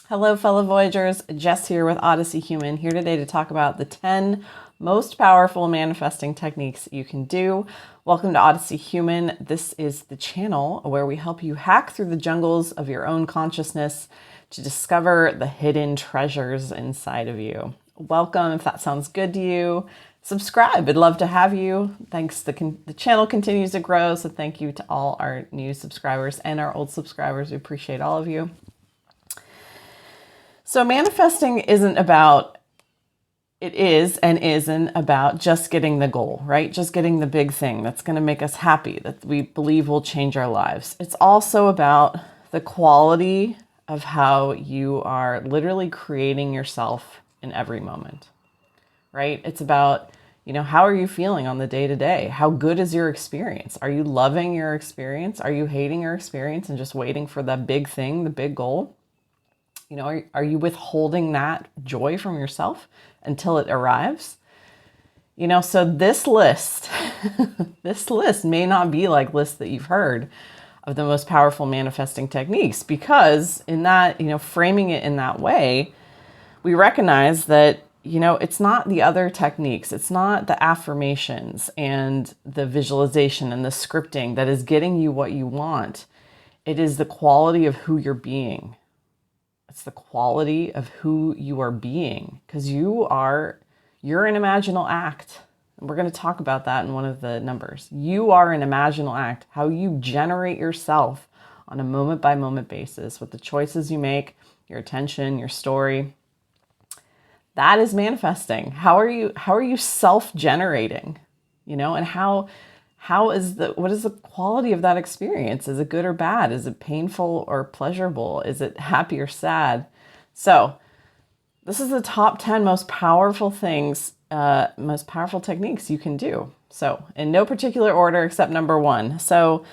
Hello, fellow Voyagers. Jess here with Odyssey Human, here today to talk about the 10 most powerful manifesting techniques you can do. Welcome to Odyssey Human. This is the channel where we help you hack through the jungles of your own consciousness to discover the hidden treasures inside of you. Welcome. If that sounds good to you, subscribe. I'd love to have you. Thanks. The channel continues to grow, so thank you to all our new subscribers and our old subscribers. We appreciate all of you. So manifesting isn't about just getting the goal, right? Just getting the big thing that's going to make us happy, that we believe will change our lives. It's also about the quality of how you are literally creating yourself in every moment, right? It's about, how are you feeling on the day to day? How good is your experience? Are you loving your experience? Are you hating your experience and just waiting for that big thing, the big goal? Are you withholding that joy from yourself until it arrives? So this list, this list may not be like lists that you've heard of the most powerful manifesting techniques, because in that, framing it in that way, we recognize that, it's not the other techniques. It's not the affirmations and the visualization and the scripting that is getting you what you want. It is the quality of who you're being. It's the quality of who you are being, because you're an imaginal act. And we're going to talk about that in one of the numbers. You are an imaginal act, how you generate yourself on a moment by moment basis with the choices you make, your attention, your story. That is manifesting. How are you self-generating? And what is the quality of that experience? Is it good or bad? Is it painful or pleasurable? Is it happy or sad? So this is the top 10 most powerful things, most powerful techniques you can do. So in no particular order except number 1. So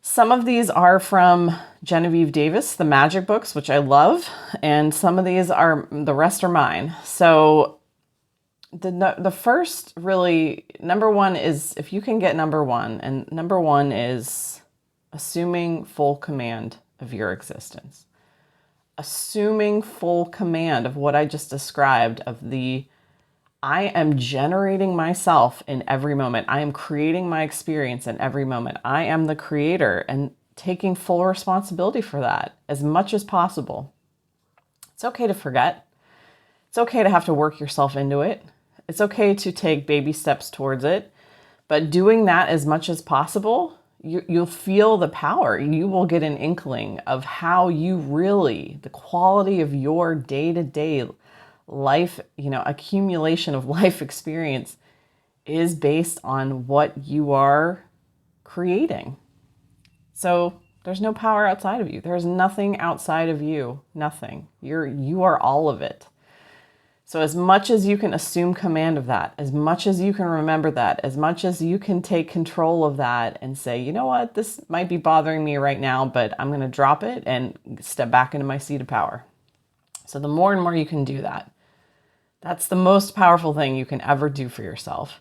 some of these are from Genevieve Davis, the magic books, which I love. And the rest are mine. So the first, really, number 1 is, if you can get number 1, and number 1 is assuming full command of your existence. Assuming full command of what I just described, I am generating myself in every moment. I am creating my experience in every moment. I am the creator, and taking full responsibility for that as much as possible. It's okay to forget. It's okay to have to work yourself into it. It's okay to take baby steps towards it, but doing that as much as possible, you'll feel the power. You will get an inkling of how the quality of your day-to-day life, accumulation of life experience is based on what you are creating. So there's no power outside of you. There's nothing outside of you. Nothing. You are all of it. So as much as you can assume command of that, as much as you can remember that, as much as you can take control of that and say, you know what, this might be bothering me right now, but I'm going to drop it and step back into my seat of power. So the more and more you can do that, that's the most powerful thing you can ever do for yourself.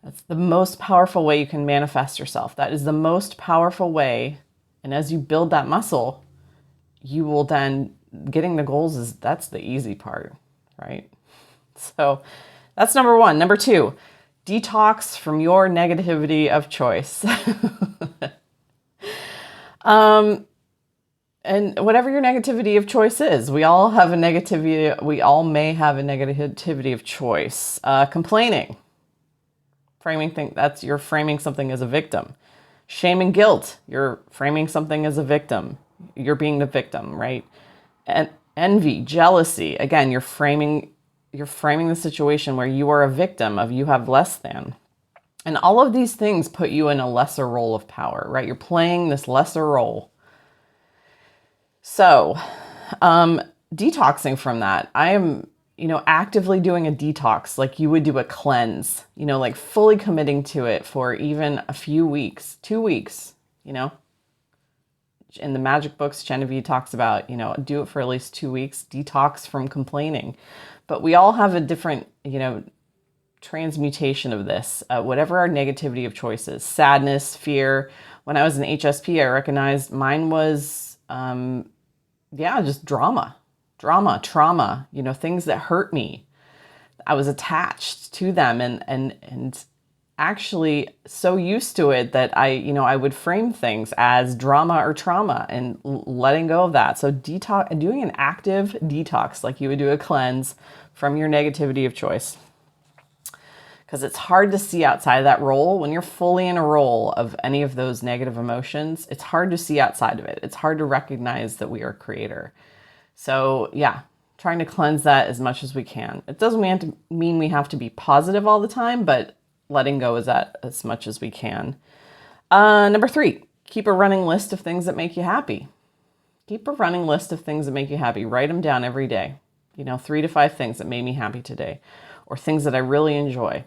That's the most powerful way you can manifest yourself. That is the most powerful way. And as you build that muscle, you will then, getting the goals that's the easy part, right? So that's number 1. Number 2, detox from your negativity of choice. And whatever your negativity of choice is, we all may have a negativity of choice. Complaining. You're framing something as a victim. Shame and guilt, you're framing something as a victim. You're being the victim, right? And envy, jealousy, again, you're framing the situation where you are a victim of you have less than. And all of these things put you in a lesser role of power, right? You're playing this lesser role. So, detoxing from that, I am, actively doing a detox like you would do a cleanse, like fully committing to it for even a few weeks, 2 weeks, In the magic books, Genevieve talks about, do it for at least 2 weeks, detox from complaining. But we all have a different, transmutation of this, whatever our negativity of choice is, sadness, fear. When I was in HSP, I recognized mine was yeah, just drama, trauma, things that hurt me. I was attached to them and actually so used to it that I would frame things as drama or trauma and letting go of that. So doing an active detox, like you would do a cleanse from your negativity of choice. Because it's hard to see outside of that role. When you're fully in a role of any of those negative emotions, it's hard to see outside of it. It's hard to recognize that we are a creator. So yeah, trying to cleanse that as much as we can. It doesn't mean we have to be positive all the time, but letting go is that as much as we can. Number 3, keep a running list of things that make you happy. Keep a running list of things that make you happy. Write them down every day. 3 to 5 things that made me happy today, or things that I really enjoy.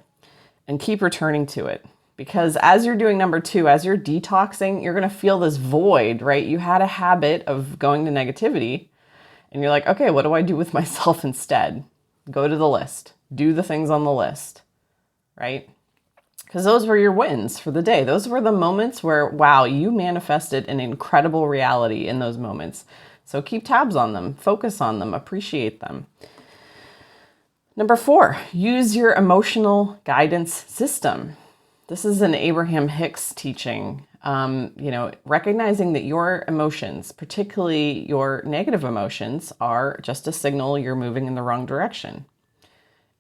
And keep returning to it. Because as you're doing number 2, as you're detoxing, you're going to feel this void, right? You had a habit of going to negativity and you're like, okay, what do I do with myself instead? Go to the list. Do the things on the list, right? Because those were your wins for the day. Those were the moments where, wow, you manifested an incredible reality in those moments. So keep tabs on them, focus on them, appreciate them. Number 4, use your emotional guidance system. This is an Abraham Hicks teaching. Recognizing that your emotions, particularly your negative emotions, are just a signal you're moving in the wrong direction.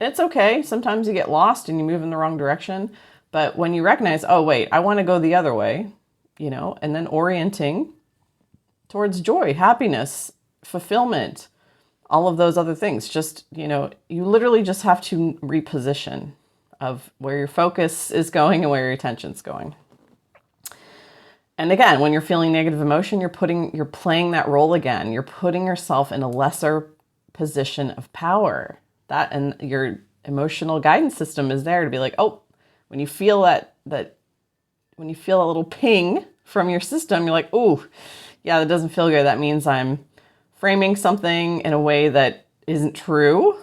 It's okay. Sometimes you get lost and you move in the wrong direction. But when you recognize, oh, wait, I want to go the other way, and then orienting towards joy, happiness, fulfillment, all of those other things. Just, you literally just have to reposition of where your focus is going and where your attention's going. And again, when you're feeling negative emotion, you're playing that role again. You're putting yourself in a lesser position of power. That, and your emotional guidance system is there to be like, oh, when you feel when you feel a little ping from your system, you're like, oh, yeah, that doesn't feel good. That means I'm framing something in a way that isn't true,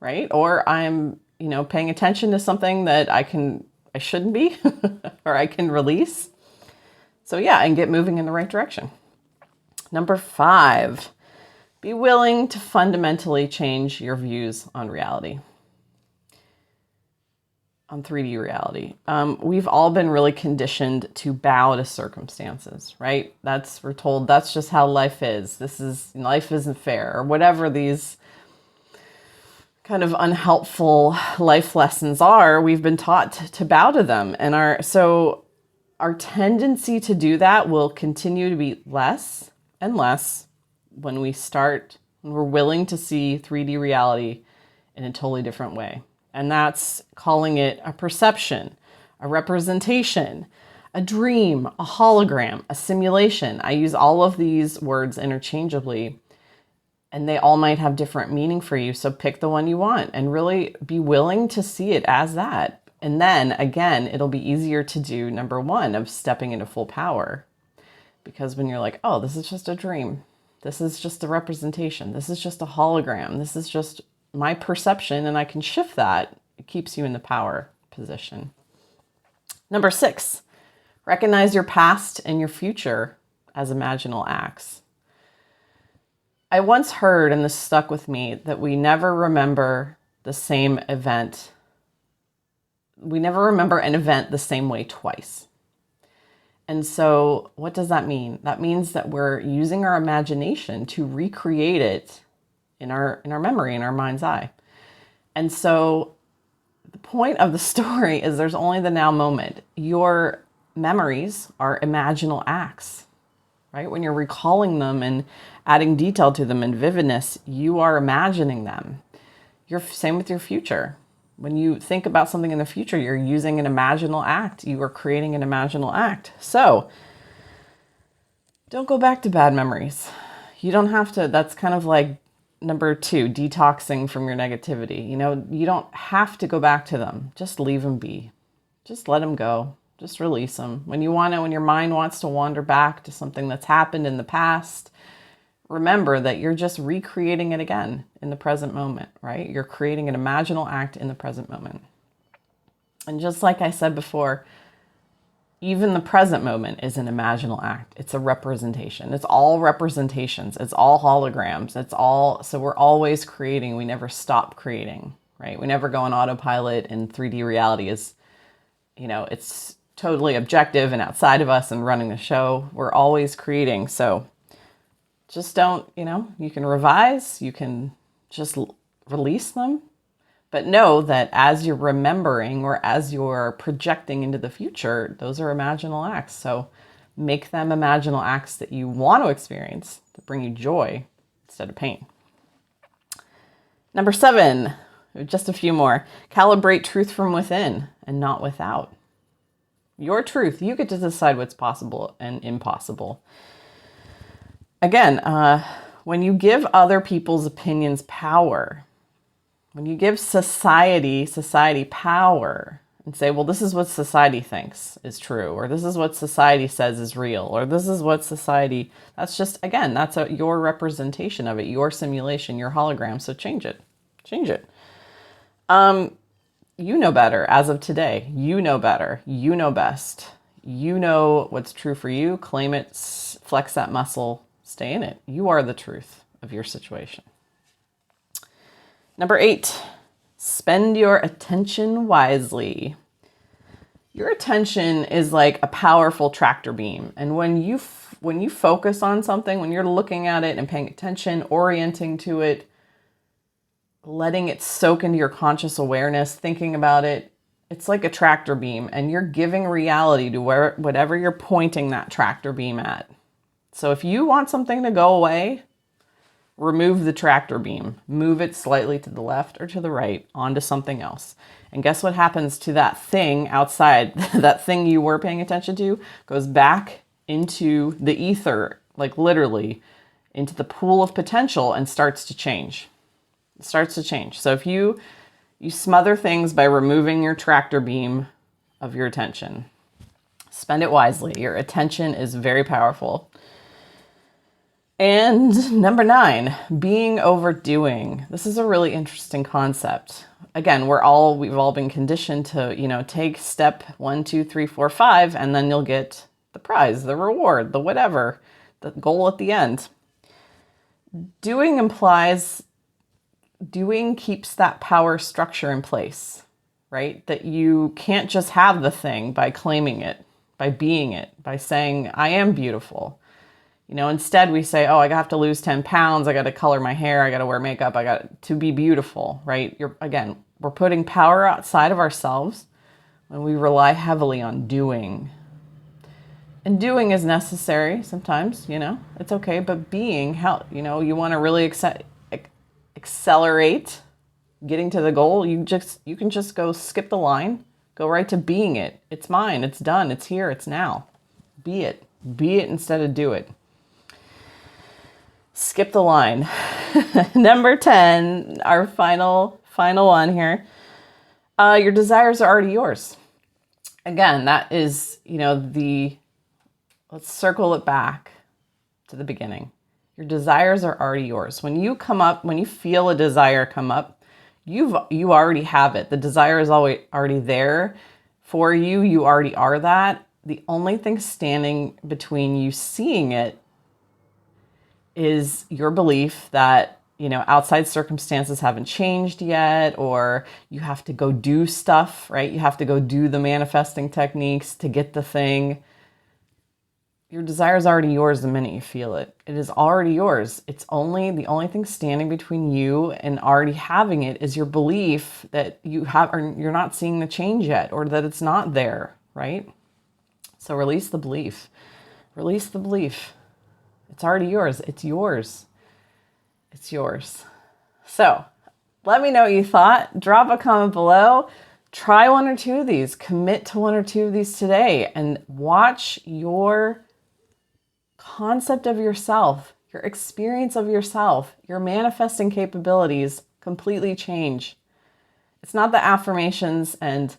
right? Or I'm, paying attention to something that I shouldn't be, or I can release. So yeah, and get moving in the right direction. Number 5, be willing to fundamentally change your views on reality. On 3D reality. We've all been really conditioned to bow to circumstances, right? We're told that's just how life is. Life isn't fair, or whatever these kind of unhelpful life lessons are. We've been taught to bow to them. And our tendency to do that will continue to be less and less when we're willing to see 3D reality in a totally different way. And that's calling it a perception, a representation, a dream, a hologram, a simulation. I use all of these words interchangeably, and they all might have different meaning for you. So pick the one you want and really be willing to see it as that. And then again, it'll be easier to do number 1 of stepping into full power. Because when you're like, oh, this is just a dream. This is just a representation. This is just a hologram. This is just my perception, and I can shift that. It keeps you in the power position. Number 6, recognize your past and your future as imaginal acts. I once heard, and this stuck with me, that we never remember the same event. We never remember an event the same way twice. And so what does that mean? That means that we're using our imagination to recreate it in our memory, in our mind's eye. And so the point of the story is there's only the now moment. Your memories are imaginal acts, right? When you're recalling them and adding detail to them and vividness, you are imagining them. Same with your future. When you think about something in the future, you're using an imaginal act. You are creating an imaginal act. So don't go back to bad memories. You don't have to. That's kind of like number 2, detoxing from your negativity. You don't have to go back to them. Just leave them be. Just let them go. Just release them. When your mind wants to wander back to something that's happened in the past, remember that you're just recreating it again in the present moment, right? You're creating an imaginal act in the present moment. And just like I said before, Even the present moment is an imaginal act. It's a representation. It's all representations. It's all holograms. So we're always creating. We never stop creating, right? We never go on autopilot, and 3D reality is, it's totally objective and outside of us and running the show. We're always creating. So just don't, you can revise, you can just release them. But know that as you're remembering or as you're projecting into the future, those are imaginal acts. So make them imaginal acts that you want to experience, that bring you joy instead of pain. Number 7, just a few more. Calibrate truth from within and not without. Your truth. You get to decide what's possible and impossible. Again, when you give other people's opinions power, when you give society power and say, well, this is what society thinks is true, or this is what society says is real, or this is what society, that's just, again, that's your representation of it, your simulation, your hologram. So change it. You know better as of today. You know better. You know best. You know what's true for you. Claim it, flex that muscle, stay in it. You are the truth of your situation. Number 8, spend your attention wisely. Your attention is like a powerful tractor beam. And when you focus on something, when you're looking at it and paying attention, orienting to it, letting it soak into your conscious awareness, thinking about it, it's like a tractor beam, and you're giving reality to whatever you're pointing that tractor beam at. So if you want something to go away, remove the tractor beam, move it slightly to the left or to the right onto something else. And guess what happens to that thing outside? That thing you were paying attention to goes back into the ether, like literally into the pool of potential, and starts to change. It starts to change. So if you smother things by removing your tractor beam of your attention, spend it wisely. Your attention is very powerful. And number 9, being overdoing. This is a really interesting concept. Again, we've all been conditioned to, take step 1, 2, 3, 4, 5, and then you'll get the prize, the reward, the whatever, the goal at the end. Doing keeps that power structure in place, right? That you can't just have the thing by claiming it, by being it, by saying, I am beautiful. Instead we say, oh, I have to lose 10 pounds. I got to color my hair. I got to wear makeup. I got to be beautiful, right? We're putting power outside of ourselves when we rely heavily on doing. And doing is necessary sometimes, it's okay. But being, you want to really accelerate getting to the goal. You can just go skip the line, go right to being it. It's mine. It's done. It's here. It's now. Be it instead of do it. Skip the line. Number 10, our final one here. Your desires are already yours. Again, that is, let's circle it back to the beginning. Your desires are already yours. When you feel a desire come up, you already have it. The desire is already there for you. You already are that. The only thing standing between you seeing it is your belief that, outside circumstances haven't changed yet, or you have to go do stuff, right? You have to go do the manifesting techniques to get the thing. Your desire is already yours the minute you feel it. It is already yours. The only thing standing between you and already having it is your belief that you're not seeing the change yet, or that it's not there, right? So release the belief. Release the belief. It's already yours. It's yours. It's yours. So let me know what you thought. Drop a comment below. Try 1 or 2 of these. Commit to 1 or 2 of these today, and watch your concept of yourself, your experience of yourself, your manifesting capabilities completely change. It's not the affirmations and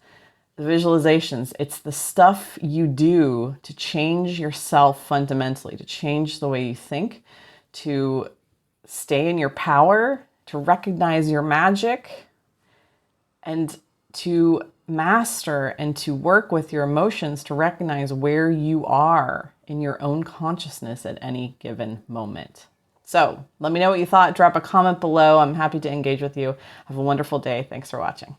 the visualizations. It's the stuff you do to change yourself fundamentally, to change the way you think, to stay in your power, to recognize your magic, and to master and to work with your emotions to recognize where you are in your own consciousness at any given moment. So let me know what you thought. Drop a comment below. I'm happy to engage with you. Have a wonderful day. Thanks for watching.